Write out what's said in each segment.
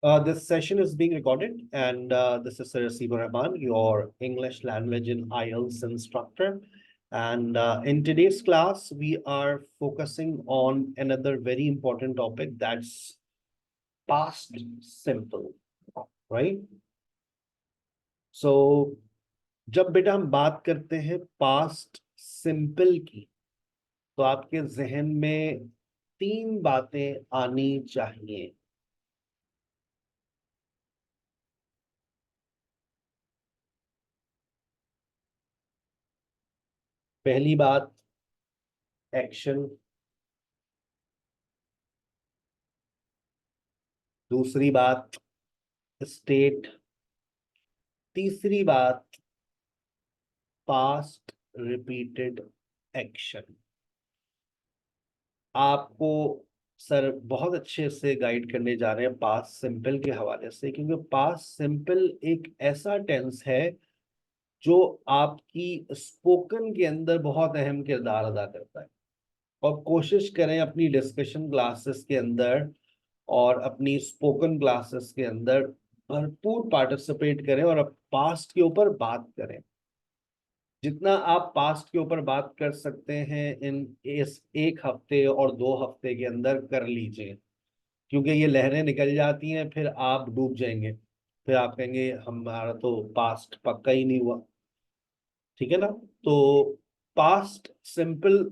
This session is being recorded, and this is Sir Rasibur Rahman, your English language and IELTS instructor. And in today's class, we are focusing on another very important topic, that's past simple, right? So, जब बेटा हम बात करते हैं past simple की, तो आपके जहन में 3 बातें आनी चाहिए। पहली बात एक्शन, दूसरी बात स्टेट, तीसरी बात पास्ट रिपीटेड एक्शन। आपको सर बहुत अच्छे से गाइड करने जा रहे हैं पास्ट सिंपल के हवाले से, क्योंकि पास्ट सिंपल एक ऐसा टेंस है जो आपकी स्पोकन के अंदर बहुत अहम किरदार अदा करता है। और कोशिश करें अपनी डिस्कशन क्लासेस के अंदर और अपनी स्पोकन क्लासेस के अंदर भरपूर पार्टिसिपेट करें और अब पास्ट के ऊपर बात करें। जितना आप पास्ट के ऊपर बात कर सकते हैं इस 1 हफ्ते और 2 हफ्ते के अंदर कर लीजिए, क्योंकि ये लहरें निकल जाती हैं, फिर आप डूब जाएंगे, फिर आप कहेंगे हमारा तो पास्ट पक्का ही नहीं हुआ। ठीक है ना? तो पास्ट सिंपल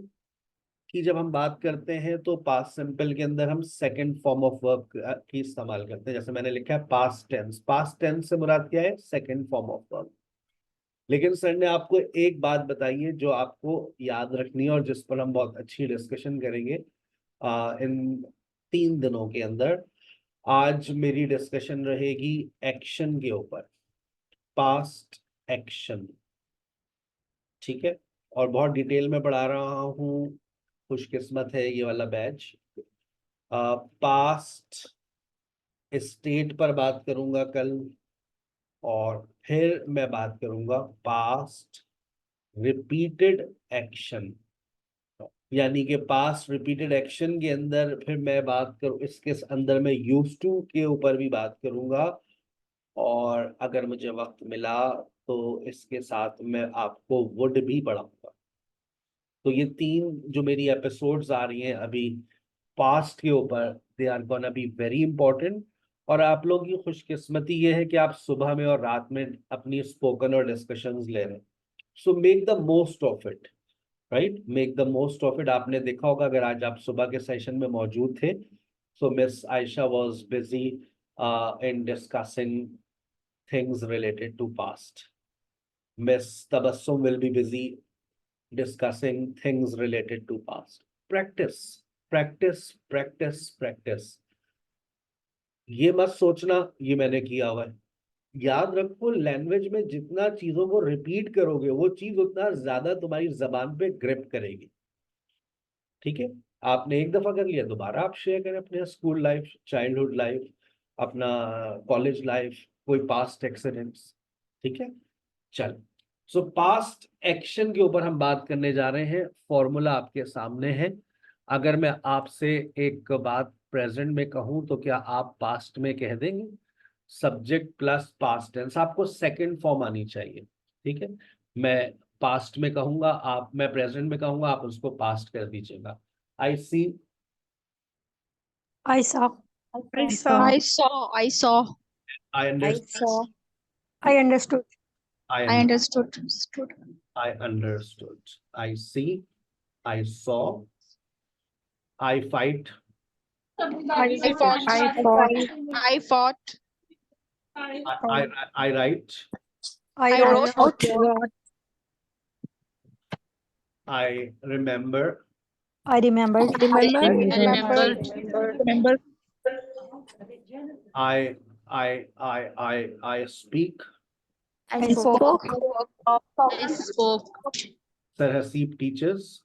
की जब हम बात करते हैं तो पास्ट सिंपल के अंदर हम सेकंड फॉर्म ऑफ वर्ब की इस्तेमाल करते हैं। जैसे मैंने लिखा है पास्ट टेंस, पास्ट टेंस से मुराद क्या है? Second form of verb. लेकिन सर ने आपको एक बात बताई है जो आपको याद रखनी है और जिस पर हम बहुत अच्छी डिस्कशन करेंगे इन 3 दिनों के अंदर। आज मेरी डिस्कशन रहेगी एक्शन के ऊपर, पास्ट एक्शन। ठीक है? और बहुत डिटेल में पढ़ा रहा हूँ, खुशकिस्मत है ये वाला बैच। पास्ट स्टेट पर बात करूंगा कल, और फिर मैं बात करूंगा पास्ट रिपीटेड एक्शन। यानी कि पास्ट रिपीटेड एक्शन के अंदर फिर मैं बात करूं, इसके अंदर मैं यूज्ड टू के ऊपर भी बात करूंगा, और अगर मुझे वक्त मिला तो इसके साथ मैं आपको वुड भी पढ़ाऊंगा। तो ये 3 जो मेरी एपिसोड्स आ रही हैं अभी पास्ट के ऊपर, they are gonna be very important. और आप लोगों की खुशकिस्मती ये है कि आप सुबह में और रात में अपनी स्पोकन और डिस्कशंस ले रहे हैं। So make the most of it, right? Make the most of it. आपने देखा होगा अगर आज आप सुबह के सेशन में मौजूद थे, so miss Ayesha was busy in discussing things related to past. Miss Tabassum will be busy discussing things related to past. Practice, practice, practice, practice. ये मत सोचना ये मैंने किया हुआ है। याद रखो, लैंग्वेज में जितना चीजों को रिपीट करोगे वो चीज उतना ज्यादा तुम्हारी जबान पे ग्रिप करेगी। ठीक है? आपने एक दफा कर लिया, दोबारा आप शेयर करें अपने स्कूल लाइफ, चाइल्डहुड लाइफ, अपना कॉलेज लाइफ, कोई पास्ट एक्सीडेंट्स। ठीक है? चल, सो पास्ट एक्शन के ऊपर हम बात करने जा रहे हैं। फॉर्मूला आपके सामने है। अगर मैं आपसे एक बात प्रेजेंट में कहूं तो क्या आप पास्ट में कह देंगे? सब्जेक्ट प्लस पास्ट टेंस, आपको सेकंड फॉर्म आनी चाहिए। ठीक है? मैं पास्ट में कहूंगा, मैं प्रेजेंट में कहूंगा, आप उसको पास्ट कर दीजिएगा। आई सी, I saw. I saw. I I saw. I saw. I I understood, saw. I understood. I I understood. I understood, I see, I saw, I fight, I fought. I fought. I fought. I write, I wrote. I remember, I remembered. I remembered. Remember. I speak. I spoke. I spoke. Sir Hasib teaches,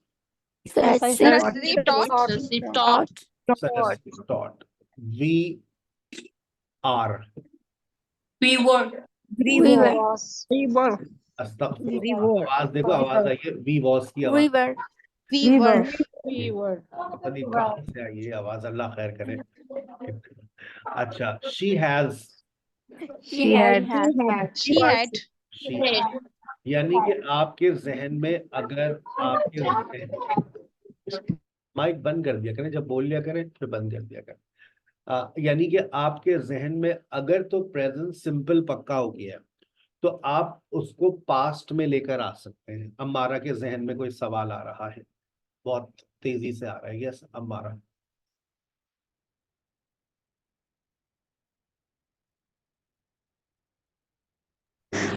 I Sarasdeep taught. Sarasdeep taught. Sir Hasib taught. We are. We were. We were. We were. अस्तगफिरुल्लाह। आवाज देखो, आवाज आई है we was की आवाज। We were. We were. पता नहीं कहाँ से आई ये आवाज, अल्लाह खैर करे। अच्छा, she has, She had. She had. she had. यानी कि आपके जहन में अगर आपके जहन, माइक बंद कर दिया करें, जब बोल लिया करें फिर बंद कर दिया करें। यानी कि आपके जहन में अगर तो प्रेजेंट सिंपल पक्का हो गया है तो आप उसको पास्ट में लेकर आ सकते हैं। अम्मारा के जहन में कोई सवाल आ रहा है, बहुत तेजी से आ रहा है। यस अम्मारा।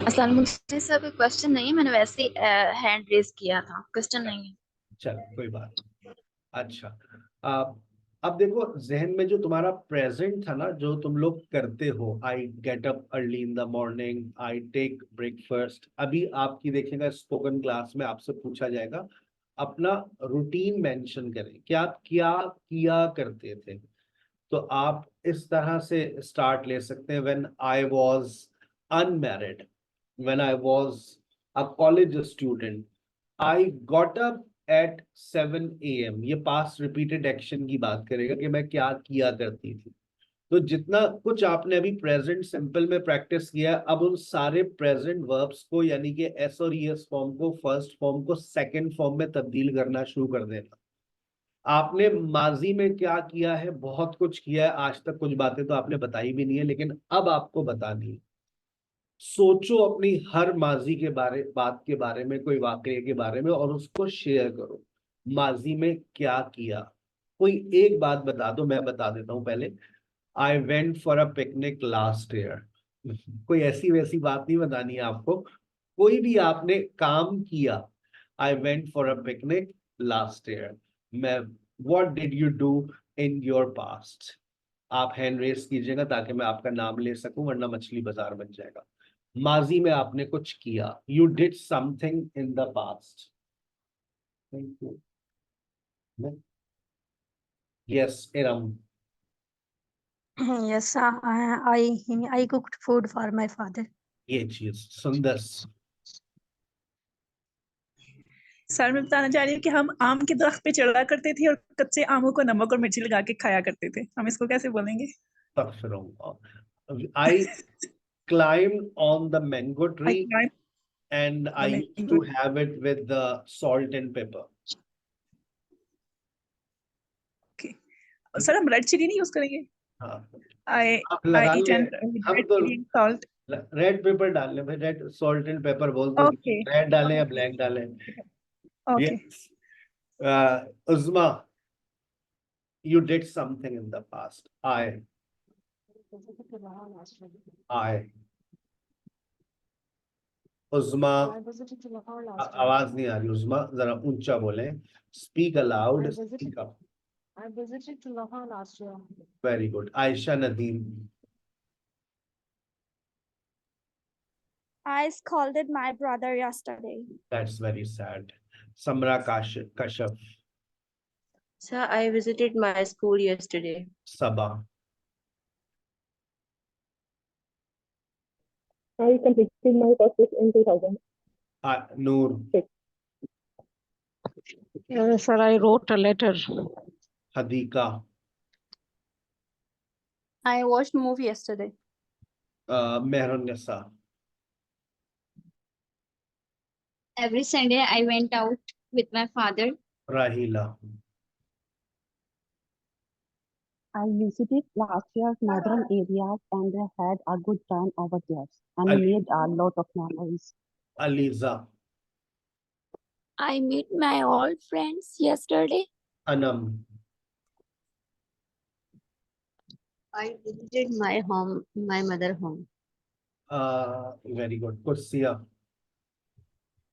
असल मुझसे सब कोई क्वेश्चन नहीं है, मैंने वैसे ही हैंड रेज किया था, क्वेश्चन नहीं है। चलो कोई बात नहीं। अच्छा, अब देखो जहन में जो तुम्हारा प्रेजेंट था ना, जो तुम लोग करते हो, I get up early in the morning, I take breakfast, अभी आपकी देखिएगा स्पोकन क्लास में आपसे पूछा जाएगा अपना रूटीन मेंशन करें कि आप क्या किया करते थे। तो आप इस तरह से स्टार्ट ले सकते हैं, when I was unmarried, when I was a college student, I got up at 7 AM। ये पास्ट रिपीटेड एक्शन की बात करेगा कि मैं क्या किया करती थी। तो जितना कुछ आपने अभी प्रेजेंट सिंपल में प्रैक्टिस किया, अब उन सारे प्रेजेंट वर्ब्स को यानी कि एस और ईएस फॉर्म को फर्स्ट फॉर्म को सेकंड फॉर्म में तब्दील करना शुरू कर देना। आपने माजी में क्या किया है, बहुत कुछ किया है, आज तक कुछ बातें तो आपने बताई भी नहीं है, लेकिन अब आपको बतानी है। सोचो अपनी हर माजी के बात के बारे में, कोई वाकये के बारे में, और उसको शेयर करो। माजी में क्या किया, कोई एक बात बता दो, मैं बता देता हूं पहले। आई went for a picnic last year. कोई ऐसी वैसी बात नहीं बतानी है आपको, कोई भी आपने काम किया। I went for a picnic last year. मैं, what did you do in your past. आप हैंड रेस कीजिएगा ताकि मैं आपका नाम ले सकूं, वरना मछली बाजार बन जाएगा। माजी में आपने कुछ किया, you did something in the past. Thank you. Yes Iram. Yes, I cooked food for my father. ये चीज सुंदर। सर मैं बताना चाह रही हूँ कि हम आम के दरख्त पे चढ़ा करते थे और कच्चे आमों को नमक और मिर्ची लगा के खाया करते थे, हम इसको कैसे बोलेंगे? I climbed on the mango tree I and I used to have it with the salt and pepper. Okay. Sir हम रेड चिली नहीं यूज करेंगे? हाँ, I आप लगा eat ले, and हम red तो chili and salt. Red pepper डाल लें भाई, रेड सॉल्ट एंड पेपर बोल दो, Okay. रेड डालें या ब्लैक डालें। Okay. Yes. Uzma, you did something in the past. I उज़्मा, आवाज नहीं आ रही उज़्मा, जरा ऊंचा बोलें, speak aloud, speak up. I visited to Lahore last year. Very good. Ayesha Nadeem. I scolded my brother yesterday. That's very sad. Samra Kashyap. Sir, I visited my school yesterday. Saba. I completed my courses in 2000. Noor. Sir, I wrote a letter. Hadiqa. I watched movie yesterday. Mehrunnisa. Every Sunday I went out with my father. राहिला। I visited last year's northern areas and had a good time over there and made a lot of memories. ELISA. I met my old friends yesterday. Anam. I visited my home, my mother home. Very good. कुर्सिया।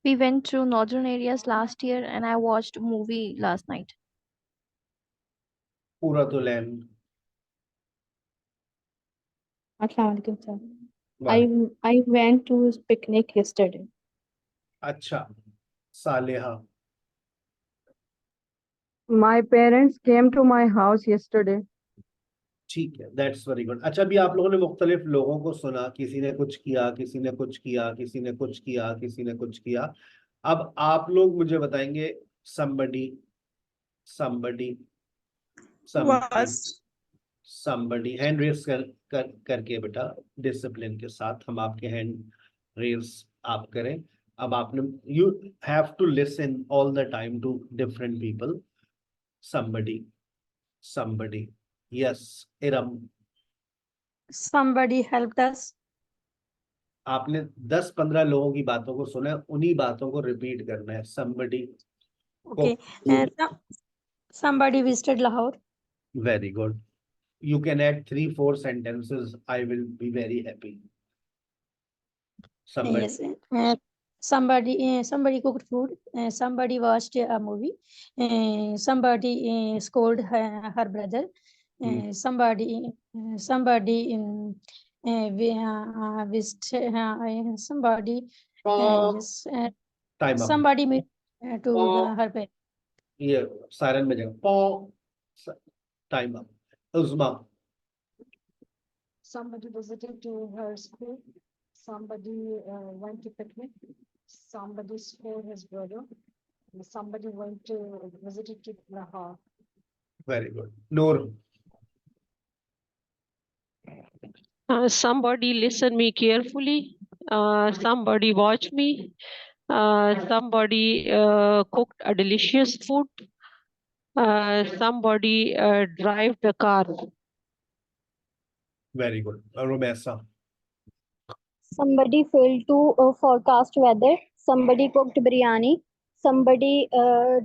We went to northern areas last year and I watched movie last night. पूरा तो लैन। Assalamualaikum sir. I went to picnic yesterday. अच्छा। Saleha. My parents came to my house yesterday. ठीक है, that's very good. अच्छा, अभी आप लोगों ने मुख्तलिफ लोगों को सुना, किसी ने कुछ किया, किसी ने कुछ किया, किसी ने कुछ किया, किसी ने कुछ किया। अब आप लोग मुझे बताएंगे somebody, somebody, somebody, Was. somebody hand raise करके बेटा डिसिप्लिन के साथ हम आपके हैंड रेज आप करें. अब आपने you have to listen all the time to different people. Somebody yes Iram. Somebody helped us. आपने 10-15 लोगों की बातों को सुना है, उन्हीं बातों को रिपीट करना है. somebody Okay. Somebody visited Lahore. very good. You can add 3-4 sentences. I will be very happy. Somebody. Yes. Somebody cooked food. Somebody watched a movie. Somebody scolded her brother. Somebody visited somebody. Yes, Time up. somebody met to her parents. ये siren में जाएगा. पॉ. Time up. Uzma. Somebody visited to her school. Somebody went to picnic. Somebody scored his brother. Somebody went to visited to Lahore. Very good. Noor. Somebody listen me carefully. Somebody watch me. Somebody cooked a delicious food. Somebody drive the car. Very good. Rumesa. Somebody failed to forecast weather. Somebody cooked biryani. Somebody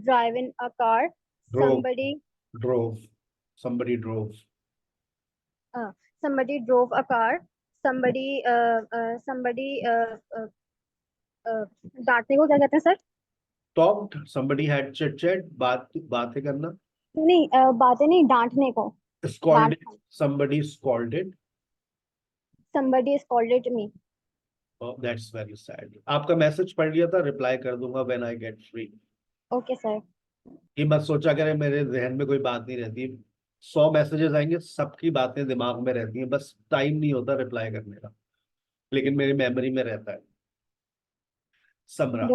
drive in a car. Somebody Drove. Somebody drove. somebody drove a car. Somebody डांटने को क्या कहते हैं sir? Talked. Somebody had chit-chat. बातें करना. नहीं बातें नहीं, डांटने को. Scolded. Somebody scolded. Somebody scolded me. Oh, that's very sad. आपका मैसेज पढ़ लिया था, रिप्लाई कर दूंगा when I get free. Okay sir. ये मत सोचा करें मेरे जहन में कोई बात नहीं रहती. 100 मैसेजेस आएंगे, सबकी बातें दिमाग में रहती हैं, बस टाइम नहीं होता रिप्लाई करने का, लेकिन मेरी मेमोरी में रहता है. समरा.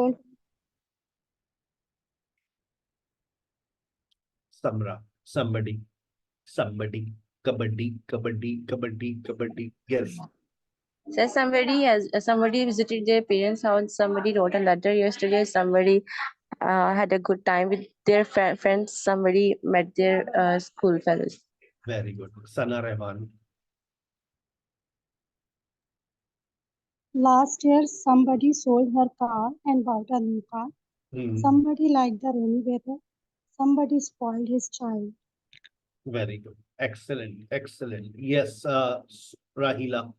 Somebody. Kabaddi. Yes. So somebody visited their parents' house. Somebody wrote a letter yesterday. Somebody had a good time with their friends. Somebody met their school fellows. Very good. Sana Rehman. Last year, somebody sold her car and bought a new car. Somebody liked the rainy weather. Somebody spoiled his child. Very good. Excellent. Yes, Rahila.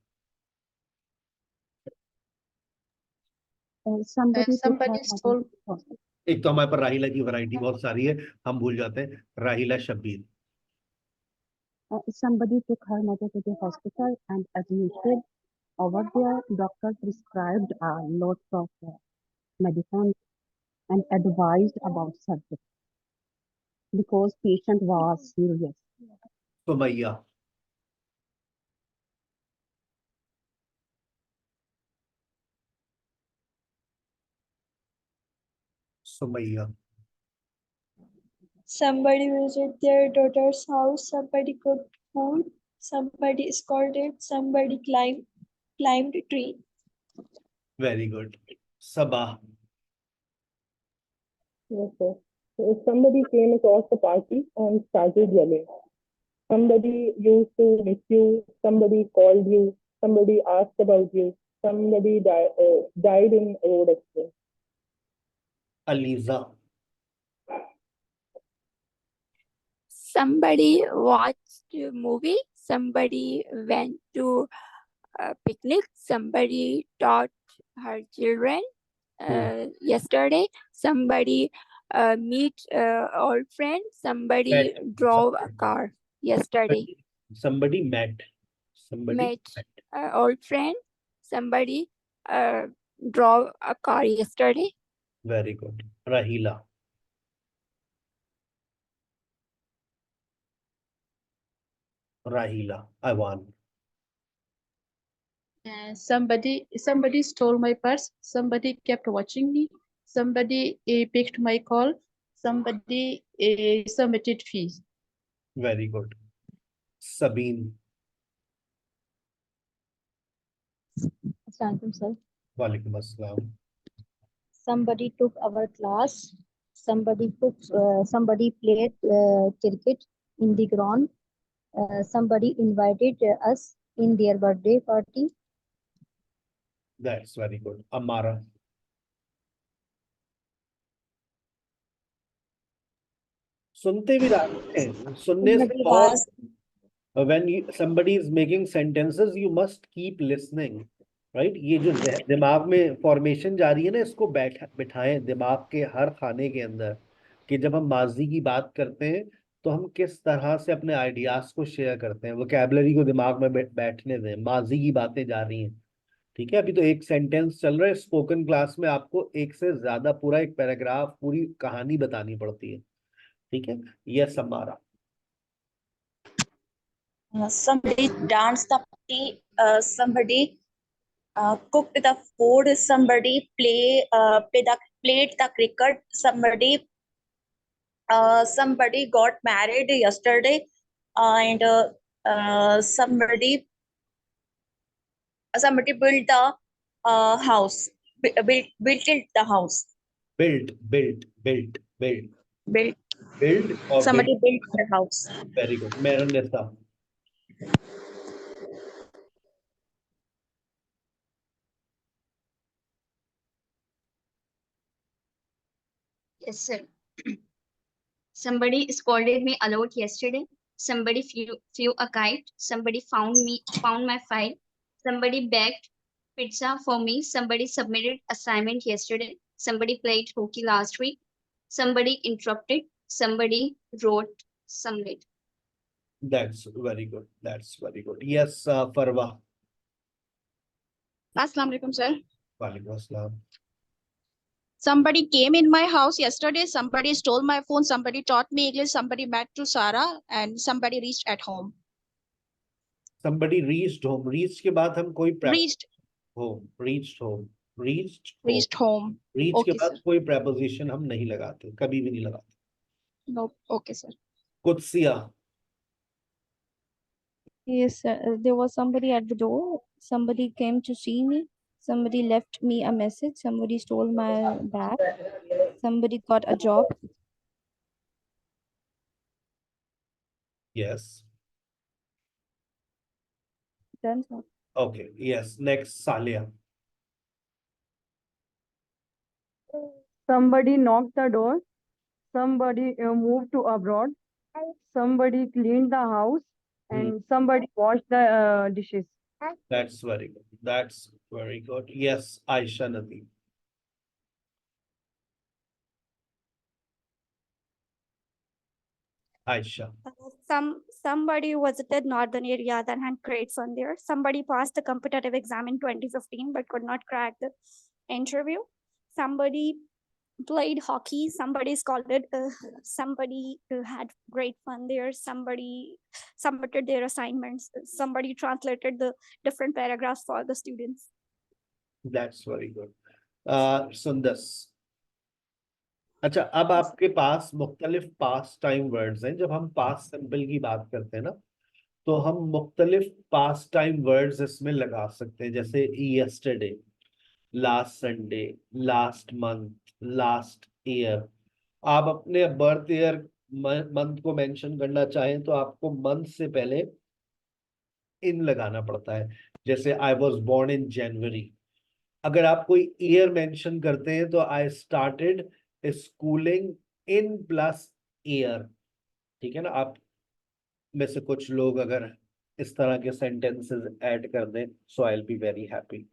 Somebody stole. एक तो हमारे पर राहिला की variety बहुत सारी है, हम भूल जाते हैं. राहिला Shabbir. Somebody took her mother to the hospital and admitted. Over there, doctor prescribed a lot of medicine and advised about surgery because patient was serious. Sumayya. Somebody visited their daughter's house. Somebody cooked food. Somebody scolded. Somebody climbed a tree. Very good. Sabah. Yes, sir. So somebody came across the party and started yelling. Somebody used to miss you. Somebody called you. Somebody asked about you. Somebody died in a road accident. Aliza. Somebody watched a movie. Somebody went to a picnic. Somebody taught her children yesterday. Somebody meet old friend. Somebody drove a car yesterday. Somebody met. Met old friend. Somebody drove a car yesterday. Very good. Rahila. I won. Somebody stole my purse. Somebody kept watching me. Somebody picked my call. Somebody submitted fees. Very good. Sabeen. Assalamualaikum, sir. वालेकुम अस्सलाम। Somebody took our class. Somebody played cricket in the ground. Somebody invited us in their birthday party. That's very good. Amara. सुनते भी रहते हैं, सुनने से Somebody बहुत was when somebody is making sentences you must keep listening, right? ये जो दिमाग में फॉर्मेशन जा रही है ना, इसको बिठाएं दिमाग के हर खाने के अंदर, कि जब हम माजी की बात करते हैं तो हम किस तरह से अपने आइडियाज को शेयर करते हैं। वोकैबुलरी को दिमाग में बैठने दें, माजी की बातें जा रही हैं, ठीक है? अभी तो एक सेंटेंस चल रहा है, स्पोकन क्लास में आपको एक से ज्यादा पूरा एक पैराग्राफ पूरी कहानी बतानी पड़ती है, ठीक है? यस हमारा। somebody danced the party, somebody cooked the food, somebody played the cricket, somebody got married yesterday, and somebody built the house, built the house, built or somebody built. built the house. Very good. Meronessa. Yes, sir. Somebody scolded me a lot yesterday. Somebody flew a kite. Somebody found my file. Somebody baked pizza for me. Somebody submitted assignment yesterday. Somebody played hockey last week. Somebody interrupted. Somebody wrote some late. That's very good. That's very good. Yes, Farwa. Assalamu alaikum, sir. Walaikum assalam. Somebody came in my house yesterday. Somebody stole my phone. Somebody taught me English. Somebody met to Sarah, and somebody reached at home. Somebody reached home. Reached के बाद हम कोई Reached home. Reached home. Reached home. Reach Okay, के बाद sir. कोई preposition हम नहीं लगाते, कभी भी नहीं लगाते. No, okay, sir. कुत्सिया. Yes, sir. There was somebody at the door. Somebody came to see me. Somebody left me a message. Somebody stole my bag. Somebody got a job. Yes. Done, sir. Okay. Yes. Next, Salia. Somebody knocked the door. Somebody moved to abroad. Somebody cleaned the house. And somebody washed the dishes. That's very good. That's very good. Yes, Aisha Nadeem. Aisha. Somebody visited northern area then had grades on there. Somebody passed the competitive exam in 2015 but could not crack the interview. Somebody played hockey. Somebody scolded. Somebody had great fun there. Somebody submitted their assignments. Somebody translated the different paragraphs for the students. That's very good. Sundas. अच्छा, अब आपके पास मुख्तलिफ past time words हैं। जब हम past simple की बात करते हैं ना, तो हम मुख्तलिफ पास्ट टाइम वर्ड्स इसमें लगा सकते हैं, जैसे yesterday, last Sunday, last month, last year. आप अपने बर्थ ईयर मंथ को मेंशन करना चाहें तो आपको मंथ से पहले इन लगाना पड़ता है, जैसे आई वॉज बोर्न इन जनवरी। अगर आप कोई ईयर मेंशन करते हैं तो I started schooling in plus year, ठीक है ना? आप में से कुछ लोग अगर इस तरह के सेंटेंसेस ऐड कर दें, so I will be very happy.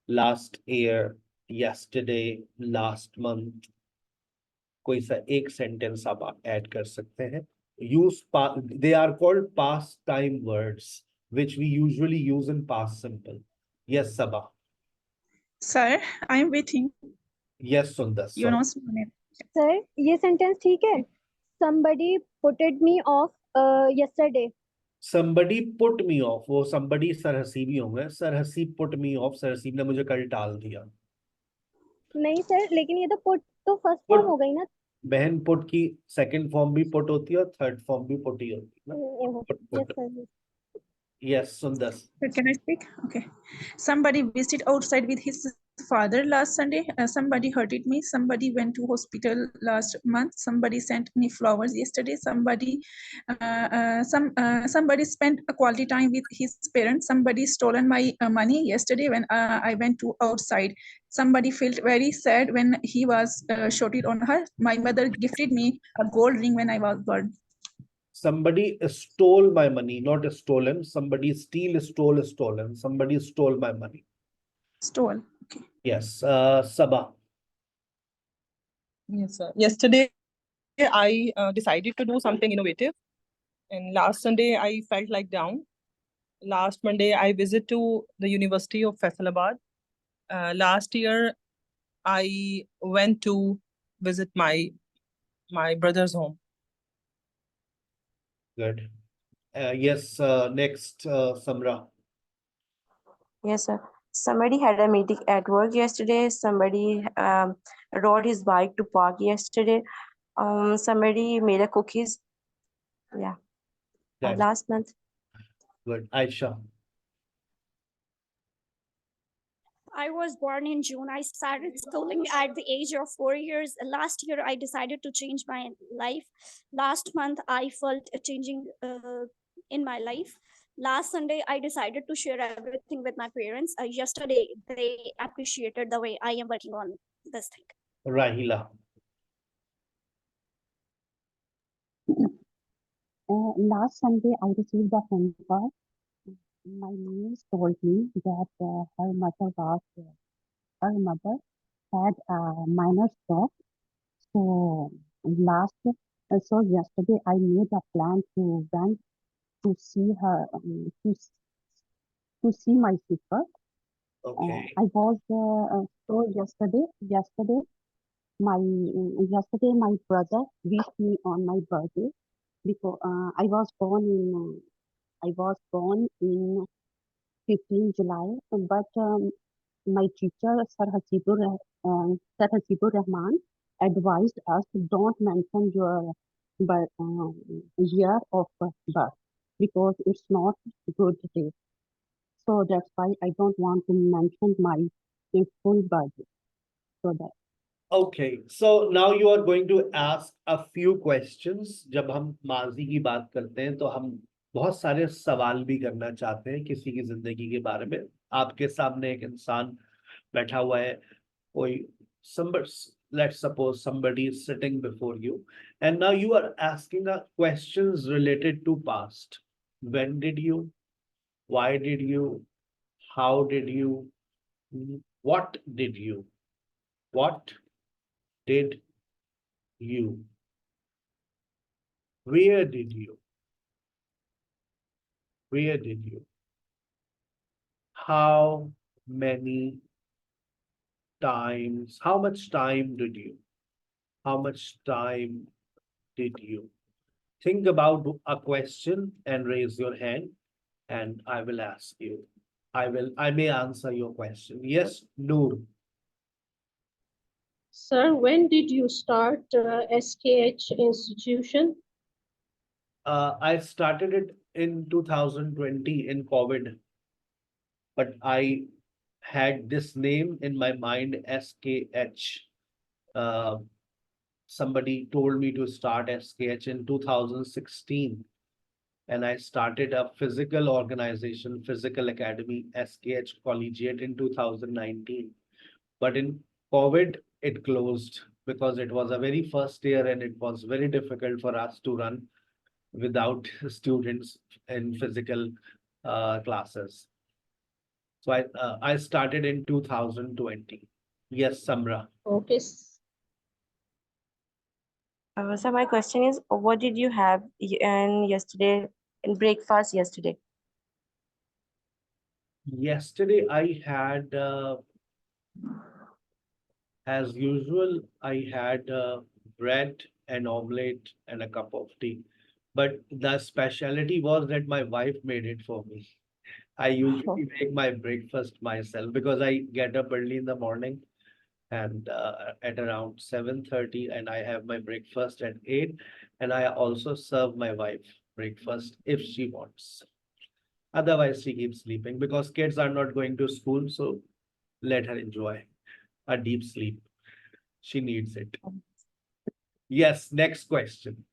Last year, yesterday, last month, कोई सा एक सेंटेंस आप ऐड कर सकते हैं। Use they are called past time words which we usually use in past simple. Yes, Sabah. Sir, I am waiting. Yes, Sundar. You know, Sir, ये sentence ठीक है? Somebody putted me off yesterday. Somebody put me off. वो somebody sir Haseeb ही होंगे। Sir Haseeb put me off. Sir Haseeb ने मुझे कल टाल दिया। नहीं सर, लेकिन ये तो put तो first form हो गई ना? बहन पुट की सेकंड फॉर्म भी पुट होती है और थर्ड फॉर्म भी पुट ही होती है ना. Yes, sir. Yes, Sundar. Can I speak? Okay. Somebody visited outside with his father last Sunday. Somebody hurted me. Somebody went to hospital last month. Somebody sent me flowers yesterday. Somebody spent a quality time with his parents. Somebody stolen my money yesterday when I went to outside. Somebody felt very sad when he was shorted on her. My mother gifted me a gold ring when I was born. Somebody stole my money, not stolen. Somebody stole, stolen. Somebody stole my money. Stole. Okay. Yes. Sabah. Yes, sir. Yesterday, I decided to do something innovative. And last Sunday, I felt like down. Last Monday, I visited to the University of Faisalabad. Last year, I went to visit my brother's home. Good. Yes. Next, Samra. Yes, sir. Somebody had a meeting at work yesterday. Somebody rode his bike to park yesterday. Somebody made a cookies. Yeah. That's Last month. good. Aisha. I was born in June. I started schooling at the age of 4 years. Last year, I decided to change my life. Last month, I felt a changing in my life. Last Sunday, I decided to share everything with my parents. Yesterday, they appreciated the way I am working on this thing. Rahila. Last Sunday, I received a phone call. My niece told me that her mother had a minor stroke. So yesterday I made a plan to went to see her to see my sister. Okay. I was so yesterday my brother wished me on my birthday because I was born in 15 July, but my teacher, Sir Hasibur Rahman, advised us to don't mention your year of birth because it's not good day. So that's why I don't want to mention my full birthday. So that. Okay, so now you are going to ask a few questions. जब हम माजी की बात करते हैं तो हम बहुत सारे सवाल भी करना चाहते हैं किसी की जिंदगी के बारे में. आपके सामने एक इंसान बैठा हुआ है, कोई let's suppose somebody is sitting before you, and now you are asking questions related to past. When did you? Why did you? How did you? What did you? What did you? Where did you? Where did you? How many times? How much time did you? How much time did you? Think about a question and raise your hand, and I will ask you. I may answer your question. Yes, Noor. Sir, when did you start SKH institution? I started it in 2020 in COVID, but I had this name in my mind, SKH. Somebody told me to start SKH in 2016, and I started a physical organization, Physical Academy, SKH Collegiate in 2019. But in COVID, it closed because it was a very first year and it was very difficult for us to run without students in physical classes. So I started in 2020. Yes, Samra. Okay. So my question is, what did you have in breakfast yesterday? Yesterday I had, as usual, I had bread and omelette and a cup of tea. But the specialty was that my wife made it for me. I usually make my breakfast myself because I get up early in the morning and at around 7:30, and I have my breakfast at 8, and I also serve my wife breakfast if she wants. Otherwise, she keeps sleeping because kids are not going to school, so let her enjoy a deep sleep. She needs it. Yes, next question.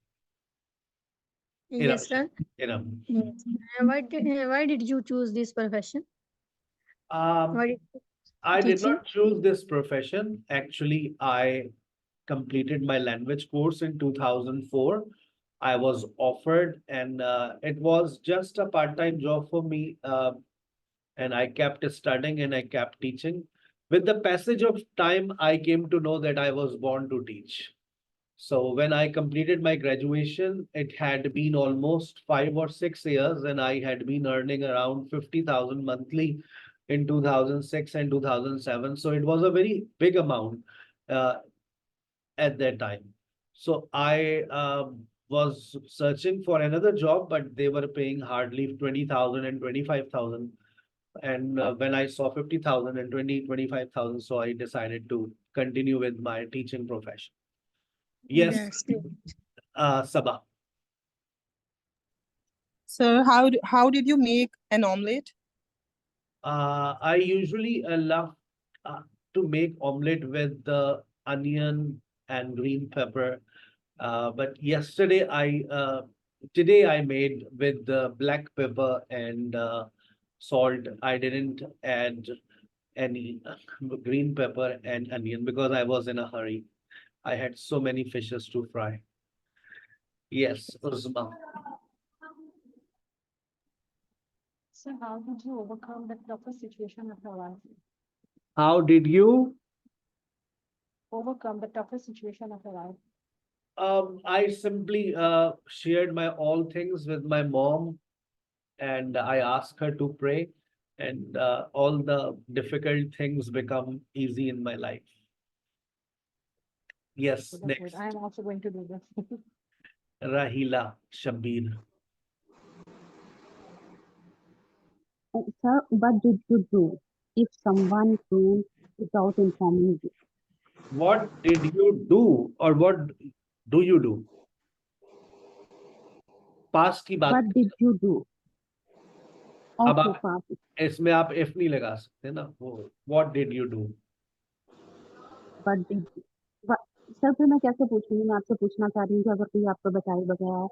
Yes, sir. Iram. Yes. Why did you choose this profession? Why did you I did teaching? not choose this profession. Actually, I completed my language course in 2004. I was offered, and it was just a part-time job for me. And I kept studying and I kept teaching. With the passage of time, I came to know that I was born to teach. So when I completed my graduation, it had been almost 5 or 6 years, and I had been earning around 50,000 monthly in 2006 and 2007. So it was a very big amount uh, at that time. So I was searching for another job, but they were paying hardly 20,000 and 25,000. And when I saw 50,000 and 25,000, so I decided to continue with my teaching profession. Yes, That's great. Sabah. So how did you make an omelette? I usually love to make omelette with the onion and green pepper. But today I made with the black pepper and salt. I didn't add any green pepper and onion because I was in a hurry. I had so many fishes to fry. Yes, Uzma. So how did you overcome the toughest situation of your life? How did you? Overcome the toughest situation of your life. I simply shared my all things with my mom, and I asked her to pray, and all the difficult things become easy in my life. Yes, So that's good. next, I am also going to do this. Rahila Shabir. Sir, what did you do if someone came without informing you? What did you do, or what do you do? Past की बात What did you do? अब Okay, आप past. इसमें आप if नहीं लगा सकते ना वो what did you do? What did you? Sir फिर मैं कैसे पूछूंगी? मैं आपसे पूछना चाह रही हूँ कि अगर कोई आपको बताए बगैर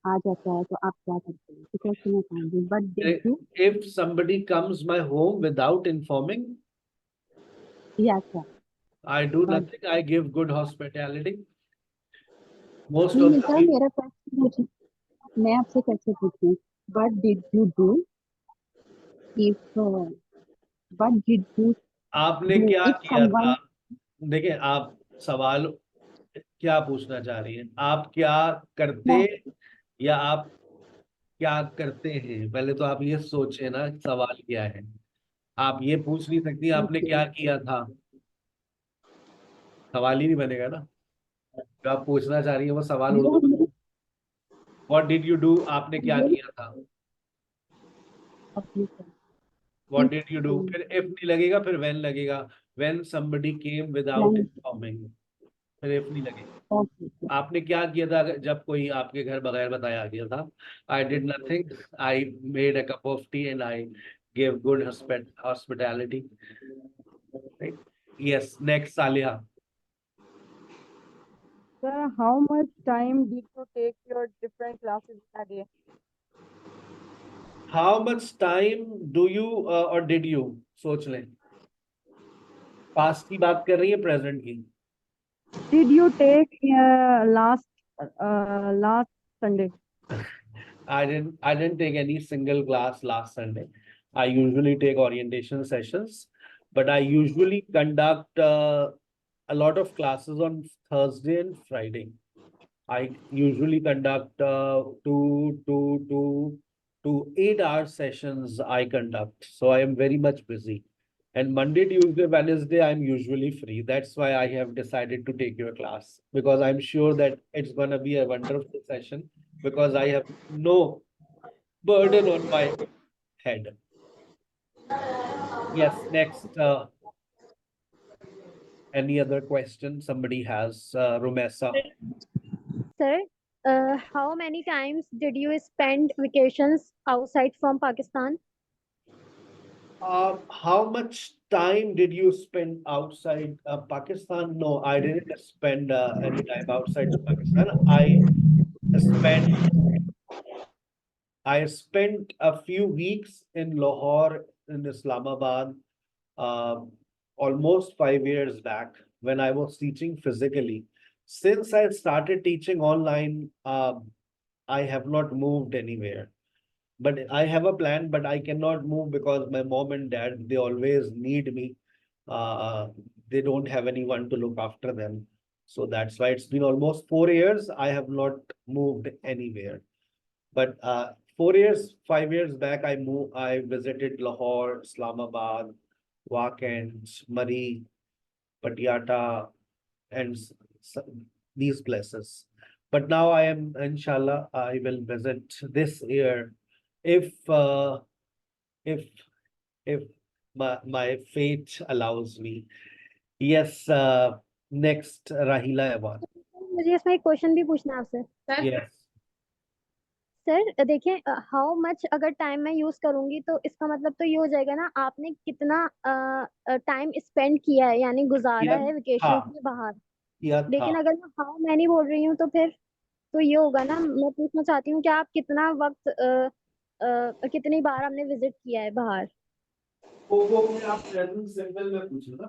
आ जाता है तो आप क्या करते हैं? तो कैसे मैं कहूँगी? What did you? If somebody comes my home without informing, Yes, sir. I do But nothing. I give good hospitality. Most नहीं of नहीं the सर, people. मेरा क्वेश्चन पूछिए, मैं आपसे कैसे पूछूं? What did you do if what did you आपने do क्या if किया था? someone? देखिए, आप सवाल क्या पूछना चाह रही हैं? आप क्या करते या आप क्या करते हैं? पहले तो आप ये सोचे ना सवाल क्या है। आप ये पूछ नहीं सकती आपने क्या किया था, सवाल ही नहीं बनेगा ना। जो आप पूछना चाह रही है वो सवाल उर्दू में व्हाट डिड यू डू, आपने क्या किया था। व्हाट डिड यू डू, फिर इफ नहीं लगेगा, फिर व्हेन लगेगा। When somebody came without informing, फिर इफ नहीं लगेगा। आपने क्या किया था जब कोई आपके घर बगैर बताया आ गया था? I did nothing, I made a cup of T and I give good hospitality. Yes, next, Saliha. Sir, how much time did you take your different classes a day? How much time do you or did you? सोच लें, past की बात कर रही है present की? Did you take last Sunday? I didn't take any single class last Sunday. I usually take orientation sessions, but I usually conduct a lot of classes on Thursday and Friday. I usually conduct 8-hour sessions I conduct. So I am very much busy. And Monday, Tuesday, Wednesday, I'm usually free. That's why I have decided to take your class, because I'm sure that it's going to be a wonderful session because I have no burden on my head. Yes, next. Any other question somebody has? Rumesa. Sir, how many times did you spend vacations outside from Pakistan? How much time did you spend outside Pakistan? No, I didn't spend any time outside of Pakistan. spent I spent a few weeks in Lahore in Islamabad, almost 5 years back when I was teaching physically. Since I started teaching online, I have not moved anywhere. But I have a plan, but I cannot move because my mom and dad, they always need me. They don't have anyone to look after them. So that's why it's been almost 4 years. I have not moved anywhere. But 4 years, 5 years back, I visited Lahore, Islamabad, Wakand, Murree, Patiata, and these places. But now I am, inshallah, I will visit this year if if if my fate allows me. Yes, next Rahila Evan. मुझे इसमें एक question भी पूछना है आपसे Yes. Sir देखिए how much अगर time मैं यूज करूंगी तो इसका मतलब तो ये हो जाएगा ना आपने कितना टाइम स्पेंड किया है यानी गुजारा है वेकेशन के बाहर लेकिन अगर मैं हाउ मैनी बोल रही हूँ तो फिर तो ये होगा ना मैं पूछना चाहती हूँ कि आप कितना वक्त कितनी बार आपने विजिट किया है बाहर वो आप प्रेजेंट सिंपल में पूछो ना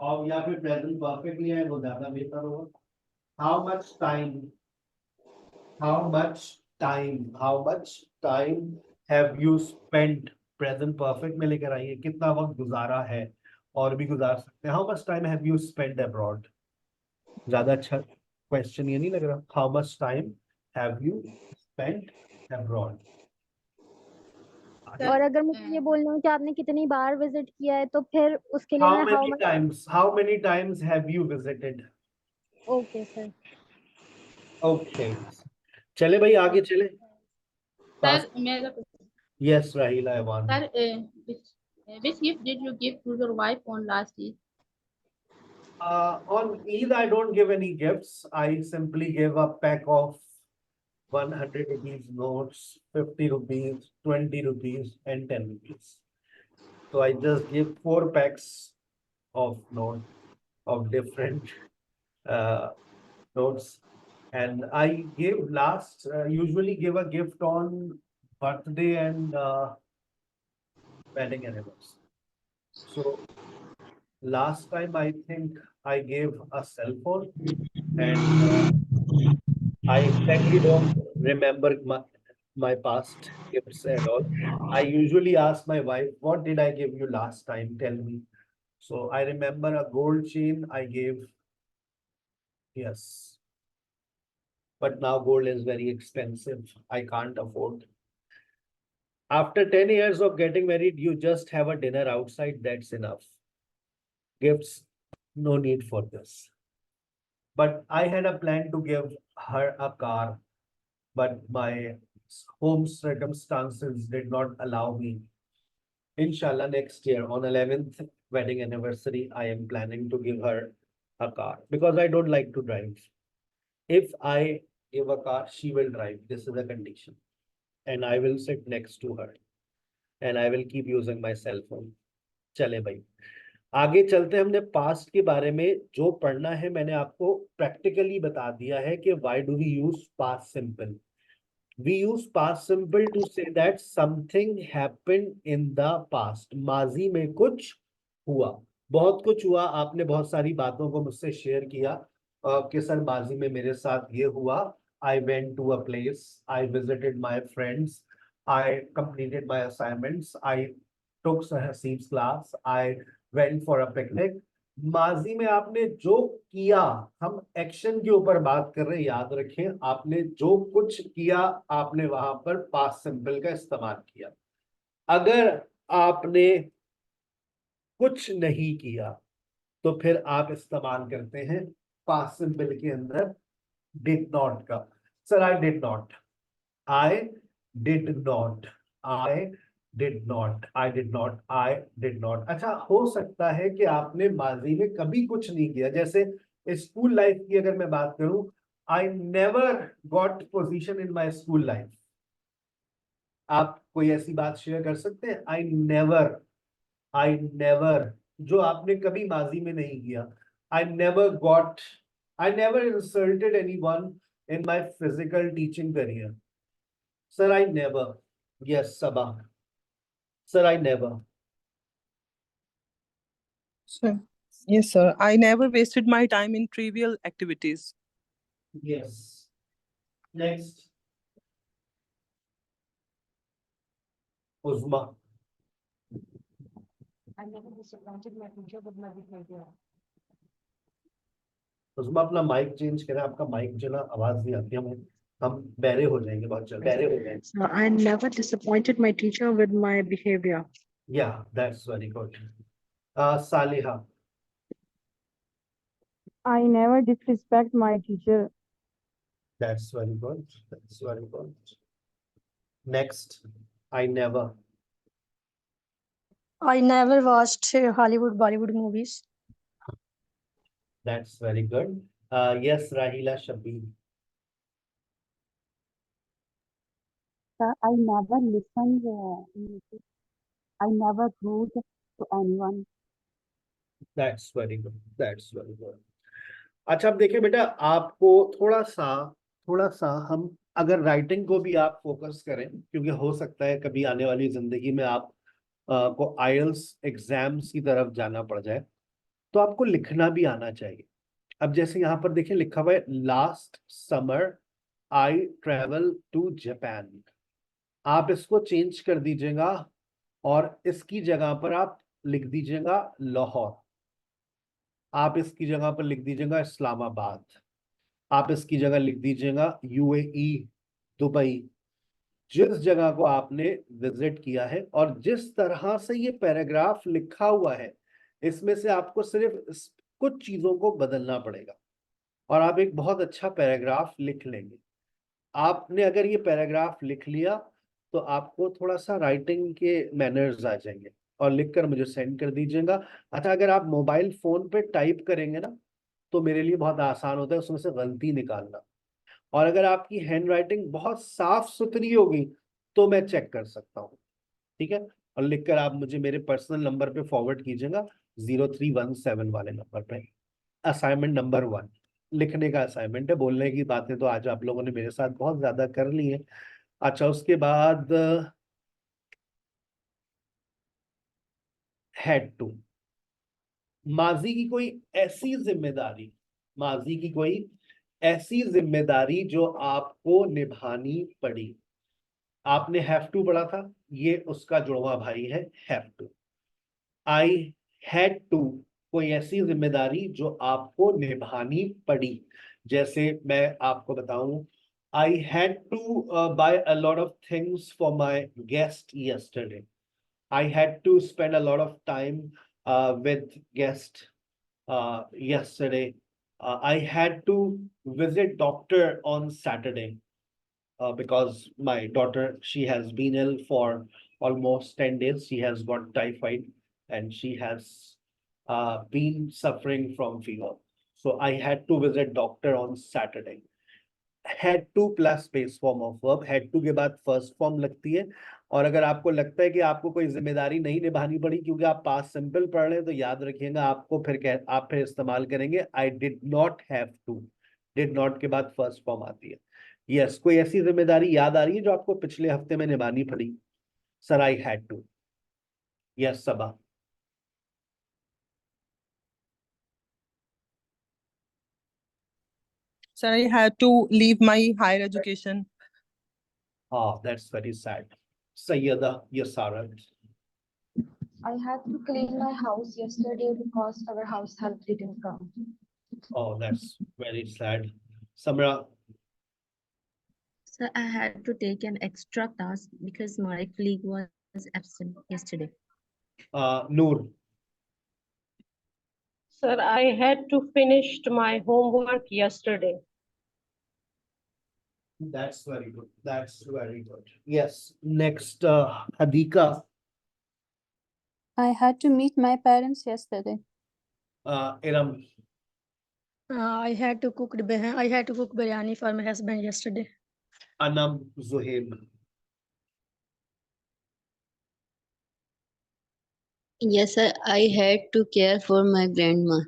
और या फिर प्रेजेंट परफेक्टली है वो ज्यादा बेहतर होगा how much time have you spent present perfect में लेकर आइए कितना वक्त गुजारा है और भी गुजार सकते हैं how much time have you spent abroad ज्यादा अच्छा क्वेश्चन ये नहीं लग रहा how much time have you spent abroad और अगर मुझे ये बोलना हो कि आपने कितनी बार विजिट किया है तो फिर उसके लिए मैं how many times have you visited okay sir okay चले भाई आगे चले सर मेरा yes Rahila Evan sir which gift did you give to your wife on last Eid? On Eid I don't give any gifts I simply give a pack of 100 rupees notes, 50 rupees, 20 rupees, and 10 rupees. So I just give 4 packs of notes of different notes. And I give usually give a gift on birthday and wedding anniversary. So last time I think I gave a cell phone and I exactly don't remember my past gifts and all. I usually ask my wife, what did I give you last time? Tell me. So I remember a gold chain I gave. Yes. But now gold is very expensive. I can't afford. After 10 years of getting married, you just have a dinner outside. That's enough. Gifts, no need for this. But I had a plan to give her a car, but my home circumstances did not allow me. Inshallah, next year on 11th wedding anniversary, I am planning to give her a car because I don't like to drive. If I give a car, she will drive. This is a condition. And I will sit next to her. And I will keep using my cell phone. चले भाई आगे चलते हमने past के बारे में जो पढ़ना है मैंने आपको प्रैक्टिकली बता दिया है कि why do we use past simple we use past simple to say that something happened in the past माजी में कुछ हुआ बहुत कुछ हुआ आपने बहुत सारी बातों को मुझसे शेयर किया कि सर माजी में मेरे साथ ये हुआ I went to a place I visited my friends I completed my assignments I took Hasib's class I went for a picnic माजी में आपने जो किया हम एक्शन के ऊपर बात कर रहे हैं याद रखें आपने जो कुछ किया आपने वहां पर पास्ट सिंपल का इस्तेमाल किया अगर आपने कुछ नहीं किया तो फिर आप इस्तेमाल करते हैं पास्ट सिंपल के अंदर डिड नॉट का sir I did not I did not, I did not, I did not. अच्छा, हो सकता है कि आपने माजी में कभी कुछ नहीं किया, जैसे स्कूल लाइफ की अगर मैं बात करूं, I never got position in my school life. आप कोई ऐसी बात शेयर कर सकते हैं? I never, जो आपने कभी माजी में नहीं किया. I never insulted anyone in my physical teaching career. Sir, I never. Yes, Sabah. Sir, I never. Sir, yes, sir. I never wasted my time in trivial activities. Yes. Next. Uzma. I never disappointed my teacher with my behavior. उस्मा अपना mic change करें, आपका mic जो ना आवाज नहीं आती, हम बहरे हो जाएंगे बहुत जल्द, बहरे हो जाएंगे. So I never disappointed my teacher with my behavior. Yeah, that's very good. Saliha. I never disrespect my teacher. That's very good. That's very good. Next. I never. I never watched Hollywood, Bollywood movies. That's very good. Yes, Rahila Shabir. Sir, I never listened. I never rude to anyone. That's very good. That's very good. अच्छा, अब देखिए बेटा, आपको थोड़ा सा हम अगर writing को भी आप फोकस करें, क्योंकि हो सकता है कभी आने वाली जिंदगी में आप को आईएलटीएस एग्जाम्स की तरफ जाना पड़ जाए, तो आपको लिखना भी आना चाहिए. अब जैसे यहाँ पर देखिए लिखा हुआ है, last summer I travel to Japan. आप इसको चेंज कर दीजिएगा और इसकी जगह पर आप लिख दीजिएगा लाहौर. आप इसकी जगह पर लिख दीजिएगा इस्लामाबाद. आप इसकी जगह लिख दीजिएगा यूएई, दुबई. जिस जगह को आपने विजिट किया है और जिस तरह से ये पैराग्राफ लिखा हुआ है, इसमें से आपको सिर्फ कुछ चीजों को बदलना पड़ेगा और आप एक बहुत अच्छा पैराग्राफ लिख लेंगे. आपने अगर ये पैराग्राफ लिख लिया तो आपको थोड़ा सा राइटिंग के मैनर्स आ जाएंगे और लिखकर मुझे सेंड कर दीजिएगा. अच्छा, अगर आप मोबाइल फोन पे टाइप करेंगे ना तो मेरे लिए बहुत आसान होता है उसमें से गलती निकालना, और अगर आपकी हैंड राइटिंग बहुत साफ सुथरी होगी तो मैं चेक कर सकता हूँ. ठीक है, और लिखकर आप मुझे मेरे पर्सनल नंबर पे फॉरवर्ड कीजिएगा, 0317 वाले नंबर पे. असाइनमेंट नंबर 1 लिखने का असाइनमेंट है, बोलने की बातें तो आज आप लोगों ने मेरे साथ बहुत ज्यादा कर ली है. अच्छा, उसके बाद हैड टू. माजी की कोई ऐसी जिम्मेदारी जो आपको निभानी पड़ी. आपने हैव टू पढ़ा था, ये उसका जुड़वा भाई है have to. I had to, कोई ऐसी जिम्मेदारी जो आपको निभानी पड़ी. जैसे मैं आपको बताऊं, I had to buy a lot of things for my guest yesterday. I had to spend a lot of time with guest yesterday. I had to visit doctor on Saturday because my daughter, she has been ill for almost 10 days. She has got typhoid and she has been suffering from fever. So I had to visit doctor on Saturday. Had to plus base form of verb. Had to के बाद first form लगती है. और अगर आपको लगता है कि आपको कोई जिम्मेदारी नहीं निभानी पड़ी क्योंकि आप पास्ट सिंपल पढ़ रहे हैं, तो याद रखिएगा आपको फिर इस्तेमाल करेंगे I did not have to. Did not के बाद फर्स्ट फॉर्म आती है. यस, कोई ऐसी जिम्मेदारी याद आ रही है जो आपको पिछले हफ्ते में निभानी पड़ी? Sir, I had to. Yes, Saba. Sir, I had to leave my higher education. Oh, that's very sad. Sayyada Yasara. I had to clean my house yesterday because our house help didn't come. Oh, that's very sad. Samra. So I had to take an extra task because my colleague was absent yesterday. Noor. Sir, I had to finish my homework yesterday. That's very good. That's very good. Yes. Next, Hadika. I had to meet my parents yesterday. Iram. I had to cook biryani for my husband yesterday. Anam, Zuhaib. Yes, sir. I had to care for my grandma.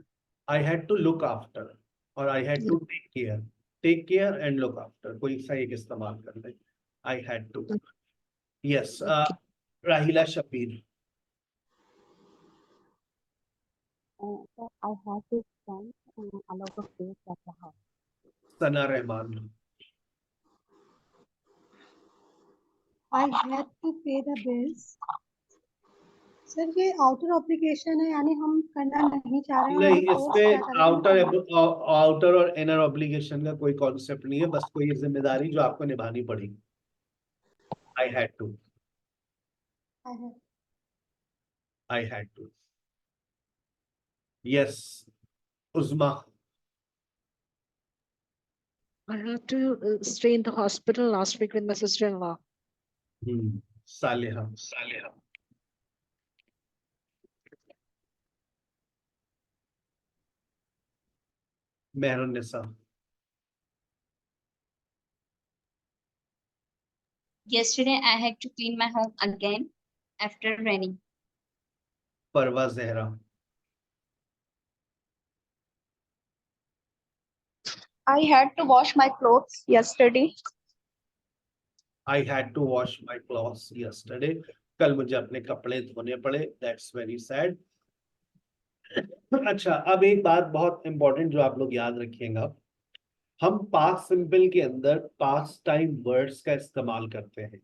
I had to look after, or I had to take care. Take care and look after. कोई सा एक इस्तेमाल कर ले. I had to. Yes. Rahila Shapir. So I had to spend a lot of days at the house. Sana Rahman. I had to pay the bills. Sir ये outer obligation है यानी हम करना नहीं चाह रहे हैं नहीं, और इस force पे क्या करें? आउटर और इनर ऑब्लिगेशन का कोई कॉन्सेप्ट नहीं है, बस कोई जिम्मेदारी जो आपको निभानी पड़ेगी. I had to. I had to. Yes. Uzma. I had to stay in the hospital last week with my sister-in-law. Saliha. Mehrun-Nisa. Yesterday, I had to clean my home again after raining. Parva Zehra. I had to wash my clothes yesterday. I had to wash my clothes yesterday. कल मुझे अपने कपड़े धोने पड़े. That's very sad. अच्छा, अब एक बात बहुत इंपॉर्टेंट जो आप लोग याद रखिएगा, हम पास्ट सिंपल के अंदर पास्ट टाइम वर्ड्स का इस्तेमाल करते हैं.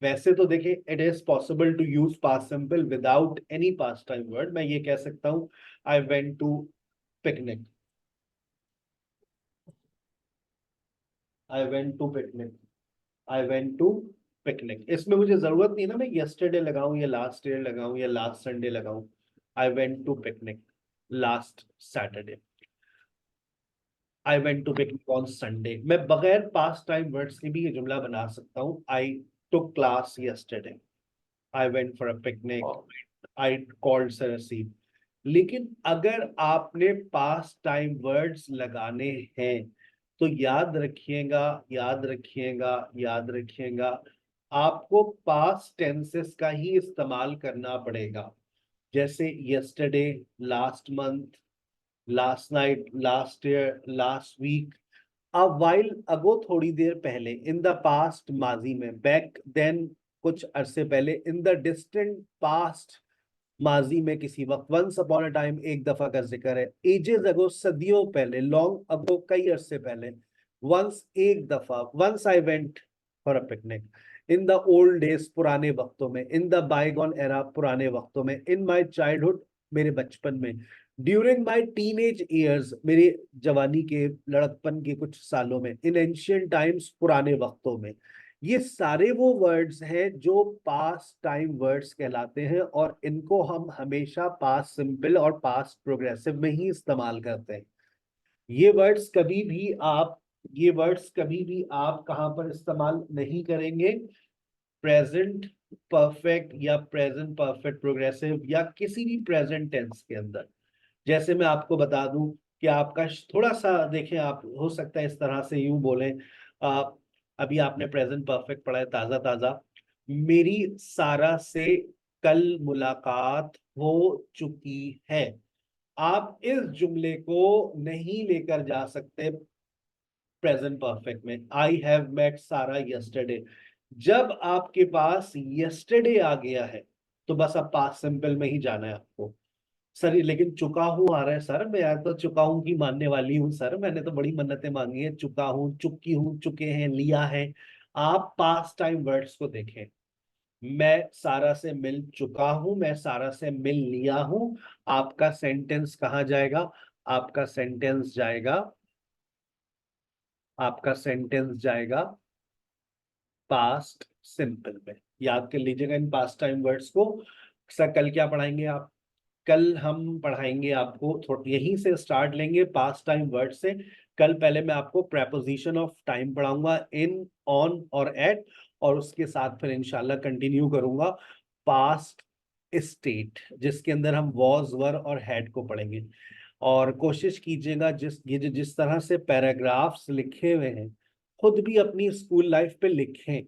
वैसे तो देखिए, it is possible to use past simple without any past time word. मैं ये कह सकता हूँ, I went to picnic. I went to picnic. I went to picnic. इसमें मुझे जरूरत नहीं है ना मैं yesterday लगाऊं या last year लगाऊं या last Sunday लगाऊं. I went to picnic last Saturday. I went to picnic on Sunday. मैं बगैर past time words के भी ये जुमला बना सकता हूँ. I took class yesterday. I went for a picnic. I called Sir Rasif. लेकिन अगर आपने past time words लगाने हैं तो याद रखिएगा, आपको पास्ट टेंसेस का ही इस्तेमाल करना पड़ेगा. जैसे yesterday, last month, last night, last year, last week, a while ago थोड़ी देर पहले, in the past माजी में, back then कुछ अरसे पहले, in the distant past माजी में किसी वक्त, once upon a time एक दफा का जिक्र है, ages ago सदियों पहले, long ago कई अरसे पहले, once एक दफा, once I went for a picnic, in the old days पुराने वक्तों में, in the bygone era पुराने वक्तों में, in my childhood मेरे बचपन में, during my teenage years मेरे जवानी के लड़कपन के कुछ सालों में, in ancient times पुराने वक्तों में. ये सारे वो वर्ड्स हैं जो पास्ट टाइम वर्ड्स कहलाते हैं और इनको हम हमेशा पास्ट सिंपल और पास्ट प्रोग्रेसिव में ही इस्तेमाल करते हैं. ये वर्ड्स कभी भी आप कहां पर इस्तेमाल नहीं करेंगे, प्रेजेंट परफेक्ट या प्रेजेंट परफेक्ट प्रोग्रेसिव या किसी भी प्रेजेंट टेंस के अंदर. जैसे मैं आपको बता दूं कि आपका थोड़ा सा देखें, आप हो सकता है इस तरह से यूं बोलें, अभी आपने प्रेजेंट परफेक्ट पढ़ा है ताजा, मेरी सारा से कल मुलाकात हो चुकी है. आप इस जुमले को नहीं लेकर जा सकते प्रेजेंट परफेक्ट में. आई हैव मेट सारा यस्टरडे. जब आपके पास यस्टरडे आ गया है तो बस अब पास्ट सिंपल में ही जाना है आपको. सर लेकिन चुका हूं आ रहा है सर, मैं तो चुका हूं की मानने वाली हूं सर, मैंने तो बड़ी मन्नतें मांगी है, चुका हूं, चुकी हूं, चुके हैं, लिया है. आप पास्ट टाइम वर्ड्स को देखें. मैं सारा से मिल चुका हूं, मैं सारा से मिल लिया हूं. आपका सेंटेंस कहां जाएगा? आपका सेंटेंस जाएगा पास्ट सिंपल में. याद कर लीजिएगा इन पास्ट टाइम वर्ड्स को. सर कल क्या पढ़ाएंगे आप? कल हम पढ़ाएंगे आपको, यहीं से स्टार्ट लेंगे पास्ट टाइम वर्ड से। कल पहले मैं आपको प्रेपोजिशन ऑफ टाइम पढ़ाऊंगा, इन, ऑन और एट, और उसके साथ फिर इंशाल्लाह कंटिन्यू करूंगा पास्ट स्टेट, जिसके अंदर हम वॉज, वर और हैड को पढ़ेंगे। और कोशिश कीजिएगा जिस तरह से पैराग्राफ्स लिखे हुए हैं, खुद भी अपनी स्कूल लाइफ पे लिखें,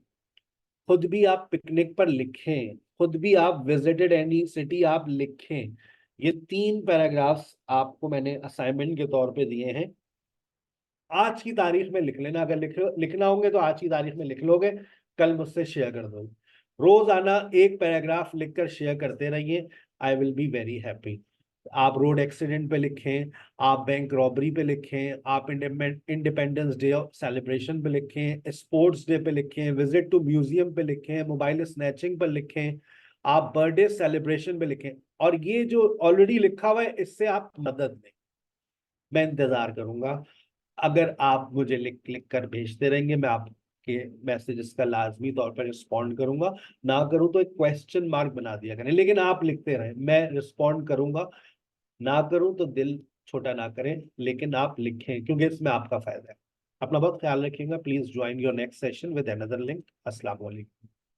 खुद भी आप पिकनिक पर लिखें, खुद भी आप विजिटेड एनी सिटी आप लिखें। ये 3 पैराग्राफ्स आपको मैंने असाइनमेंट के तौर पे दिए हैं। आज की तारीख में लिख लेना, अगर लिखना होंगे तो आज की तारीख में लिख लोगे, कल मुझसे शेयर कर दो। रोजाना एक पैराग्राफ लिखकर शेयर करते रहिए, आई विल बी वेरी हैप्पी। आप रोड एक्सीडेंट पे लिखें, आप बैंक रॉबरी पे लिखें, आप इंडिपेंडेंस डे सेलिब्रेशन पे लिखें, स्पोर्ट्स डे पे लिखें, विजिट टू म्यूजियम पे लिखें, मोबाइल स्नैचिंग पे लिखें, आप बर्थडे सेलिब्रेशन पे लिखें। और ये जो ऑलरेडी लिखा हुआ है, इससे आप मदद लें, मैं इंतजार करूंगा। अगर आप मुझे लिख कर भेजते रहेंगे, मैं आपके मैसेजेस का लाजमी तौर पर रिस्पॉन्ड करूंगा। ना करूं तो एक क्वेश्चन मार्क बना दिया करें, लेकिन आप लिखते रहें, मैं रिस्पॉन्ड करूंगा। ना करूं तो दिल छोटा ना करें, लेकिन आप लिखें, क्योंकि इसमें आपका फायदा है। अपना बहुत ख्याल रखिएगा। Please join your next session with another link. अस्सलाम वालेकुम।